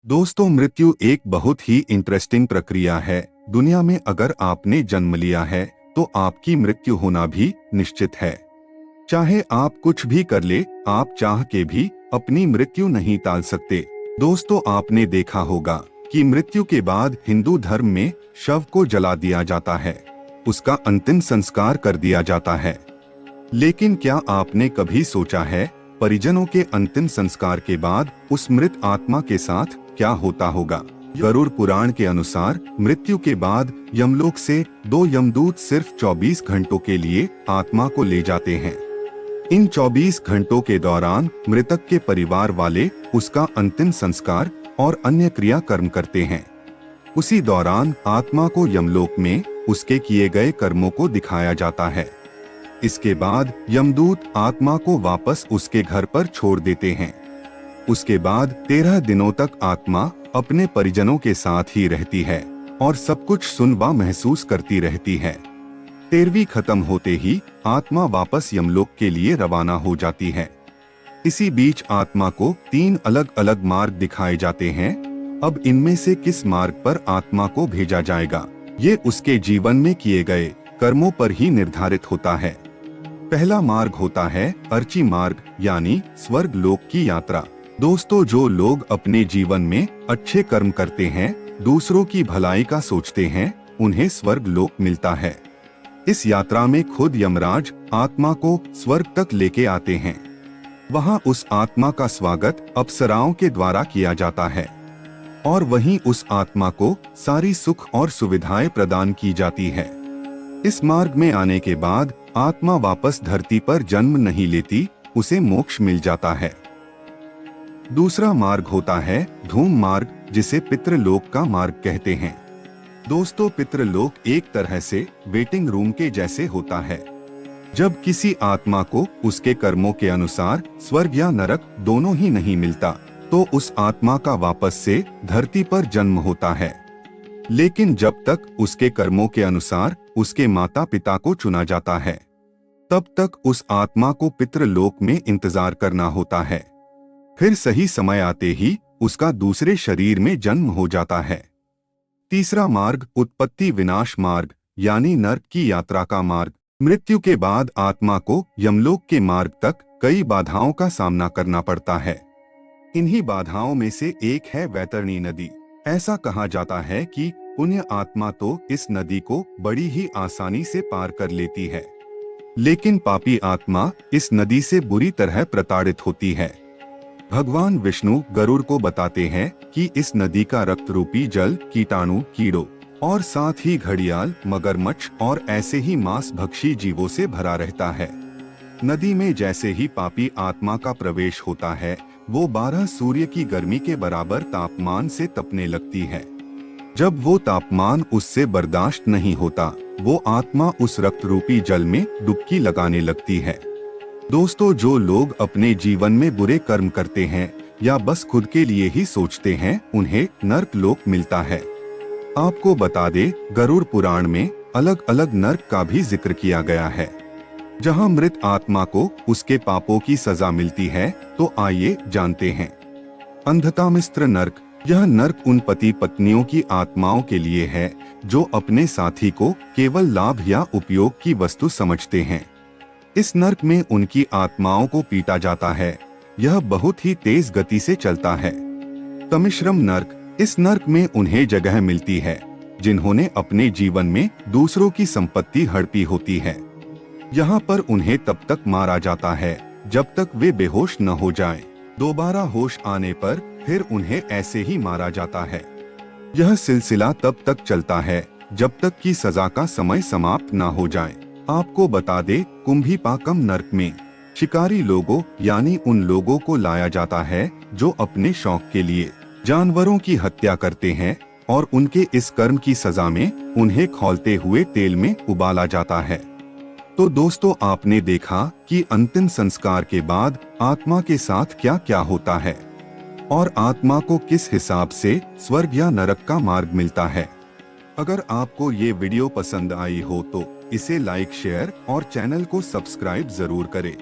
दोस्तों, मृत्यु एक बहुत ही इंटरेस्टिंग प्रक्रिया है। दुनिया में अगर आपने जन्म लिया है तो आपकी मृत्यु होना भी निश्चित है। चाहे आप कुछ भी कर ले, आप चाह के भी अपनी मृत्यु नहीं टाल सकते। दोस्तों, आपने देखा होगा कि मृत्यु के बाद हिंदू धर्म में शव को जला दिया जाता है, उसका अंतिम संस्कार कर दिया जाता है। लेकिन क्या आपने कभी सोचा है, परिजनों के अंतिम संस्कार के बाद उस मृत आत्मा के साथ क्या होता होगा? गरुड़ पुराण के अनुसार मृत्यु के बाद यमलोक से 2 यमदूत सिर्फ 24 घंटों के लिए आत्मा को ले जाते हैं। इन 24 घंटों के दौरान मृतक के परिवार वाले उसका अंतिम संस्कार और अन्य क्रिया कर्म करते हैं। उसी दौरान आत्मा को यमलोक में उसके किए गए कर्मों को दिखाया जाता है। इसके बाद यमदूत आत्मा को वापस उसके घर पर छोड़ देते हैं। उसके बाद 13 दिनों तक आत्मा अपने परिजनों के साथ ही रहती है और सब कुछ सुन व महसूस करती रहती है। 13वीं खत्म होते ही आत्मा वापस यमलोक के लिए रवाना हो जाती है। इसी बीच आत्मा को 3 अलग अलग मार्ग दिखाए जाते हैं। अब इनमें से किस मार्ग पर आत्मा को भेजा जाएगा, ये उसके जीवन में किए गए कर्मों पर ही निर्धारित होता है। पहला मार्ग होता है अर्ची मार्ग, यानी स्वर्ग लोक की यात्रा। दोस्तों, जो लोग अपने जीवन में अच्छे कर्म करते हैं, दूसरों की भलाई का सोचते हैं, उन्हें स्वर्ग लोक मिलता है। इस यात्रा में खुद यमराज आत्मा को स्वर्ग तक लेके आते हैं। वहां उस आत्मा का स्वागत अप्सराओं के द्वारा किया जाता है और वहीं उस आत्मा को सारी सुख और सुविधाएं प्रदान की जाती है। इस मार्ग में आने के बाद आत्मा वापस धरती पर जन्म नहीं लेती, उसे मोक्ष मिल जाता है। दूसरा मार्ग होता है धूम मार्ग, जिसे पितृलोक का मार्ग कहते हैं। दोस्तों, पितृलोक एक तरह से वेटिंग रूम के जैसे होता है। जब किसी आत्मा को उसके कर्मों के अनुसार स्वर्ग या नरक दोनों ही नहीं मिलता, तो उस आत्मा का वापस से धरती पर जन्म होता है। लेकिन जब तक उसके कर्मों के अनुसार उसके माता पिता को चुना जाता है, तब तक उस आत्मा को पितृलोक में इंतजार करना होता है। फिर सही समय आते ही उसका दूसरे शरीर में जन्म हो जाता है। तीसरा मार्ग उत्पत्ति विनाश मार्ग, यानी नरक की यात्रा का मार्ग। मृत्यु के बाद आत्मा को यमलोक के मार्ग तक कई बाधाओं का सामना करना पड़ता है। इन्हीं बाधाओं में से एक है वैतरणी नदी। ऐसा कहा जाता है कि पुण्य आत्मा तो इस नदी को बड़ी ही आसानी से पार कर लेती है, लेकिन पापी आत्मा इस नदी से बुरी तरह प्रताड़ित होती है। भगवान विष्णु गरुड़ को बताते हैं कि इस नदी का रक्त रूपी जल कीटाणु, कीड़ों और साथ ही घड़ियाल, मगरमच्छ और ऐसे ही मांस भक्षी जीवों से भरा रहता है। नदी में जैसे ही पापी आत्मा का प्रवेश होता है, वो 12 सूर्य की गर्मी के बराबर तापमान से तपने लगती है। जब वो तापमान उससे बर्दाश्त नहीं होता, वो आत्मा उस रक्त रूपी जल में डुबकी लगाने लगती है। दोस्तों, जो लोग अपने जीवन में बुरे कर्म करते हैं या बस खुद के लिए ही सोचते हैं, उन्हें नरक लोक मिलता है। आपको बता दे, गरुड़ पुराण में अलग अलग नरक का भी जिक्र किया गया है, जहां मृत आत्मा को उसके पापों की सजा मिलती है। तो आइए जानते हैं। अंधकामिस्त्र नरक। यह नरक उन पति पत्नियों की आत्माओं के लिए है जो अपने साथी को केवल लाभ या उपयोग की वस्तु समझते हैं। इस नरक में उनकी आत्माओं को पीटा जाता है। यह बहुत ही तेज गति से चलता है। तमिश्रम नरक। इस नरक में उन्हें जगह मिलती है जिन्होंने अपने जीवन में दूसरों की संपत्ति हड़पी होती है। यहाँ पर उन्हें तब तक मारा जाता है जब तक वे बेहोश न हो जाएं। दोबारा होश आने पर फिर उन्हें ऐसे ही मारा जाता है। यह सिलसिला तब तक चलता है जब तक कि सजा का समय समाप्त न हो जाए। आपको बता दे, कुंभीपाकम नरक में शिकारी लोगों यानी उन लोगों को लाया जाता है जो अपने शौक के लिए जानवरों की हत्या करते हैं और उनके इस कर्म की सजा में उन्हें खौलते हुए तेल में उबाला जाता है। तो दोस्तों, आपने देखा कि अंतिम संस्कार के बाद आत्मा के साथ क्या क्या होता है और आत्मा को किस हिसाब से स्वर्ग या नरक का मार्ग मिलता है। अगर आपको ये वीडियो पसंद आई हो तो इसे लाइक, शेयर और चैनल को सब्सक्राइब जरूर करें।